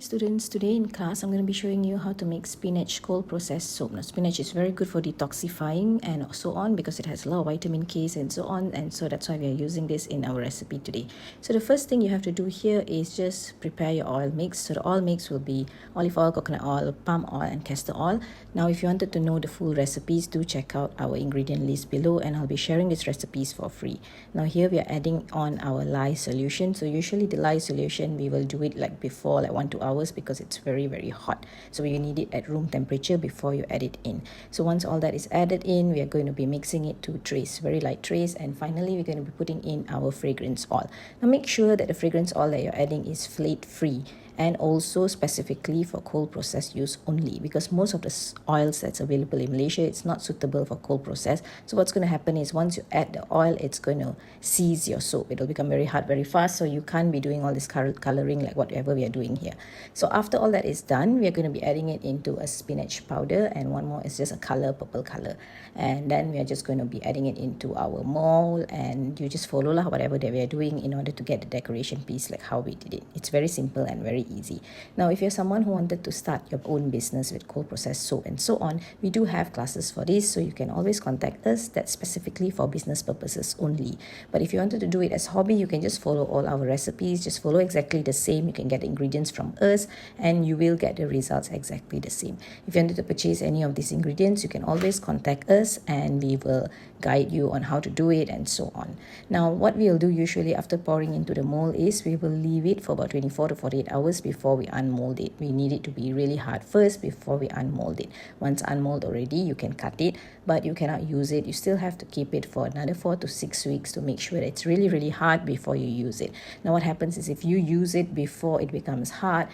Students, today in class I'm going to be showing you how to make spinach cold processed soap. Now spinach is very good for detoxifying and so on because it has a lot of vitamin K's and so on, and so that's why we are using this in our recipe today. So the first thing you have to do here is just prepare your oil mix. So the oil mix will be olive oil, coconut oil, palm oil and castor oil. Now if you wanted to know the full recipes, do check out our ingredient list below, and I'll be sharing these recipes for free. Now here we are adding on our lye solution. So usually the lye solution we will do it like before, like 1 to 2 hours, because it's very hot, so you need it at room temperature before you add it in. So once all that is added in, we are going to be mixing it to trays, very light trays, and finally we're going to be putting in our fragrance oil. Now make sure that the fragrance oil that you're adding is flake free, and also specifically for cold process use only, because most of the oils that's available in Malaysia, it's not suitable for cold process. So what's going to happen is once you add the oil, it's going to seize your soap. It'll become very hard very fast, so you can't be doing all this coloring like whatever we are doing here. So after all that is done, we are going to be adding it into a spinach powder, and one more is just a color, purple color, and then we are just going to be adding it into our mold, and you just follow whatever that we are doing in order to get the decoration piece like how we did it. It's very simple and very easy. Now if you're someone who wanted to start your own business with cold processed soap and so on, we do have classes for this, so you can always contact us. That's specifically for business purposes only. But if you wanted to do it as hobby, you can just follow all our recipes, just follow exactly the same. You can get the ingredients from us and you will get the results exactly the same. If you wanted to purchase any of these ingredients, you can always contact us and we will guide you on how to do it and so on. Now what we'll do usually after pouring into the mold is we will leave it for about 24 to 48 hours before we unmold it. We need it to be really hard first before we unmold it. Once unmold already, you can cut it, but you cannot use it. You still have to keep it for another 4 to 6 weeks to make sure that it's really hard before you use it. Now what happens is if you use it before it becomes hard,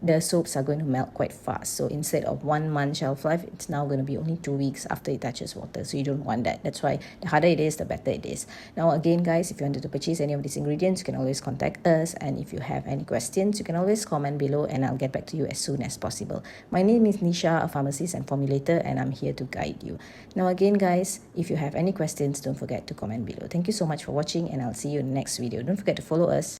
the soaps are going to melt quite fast. So instead of 1 month shelf life, it's now going to be only 2 weeks after it touches water. So you don't want that. That's why the harder it is, the better it is. Now again guys, if you wanted to purchase any of these ingredients, you can always contact us, and if you have any questions, you can always comment below and I'll get back to you as soon as possible. My name is Nisha, a pharmacist and formulator, and I'm here to guide you. Now again guys, if you have any questions, don't forget to comment below. Thank you so much for watching, and I'll see you in the next video. Don't forget to follow us.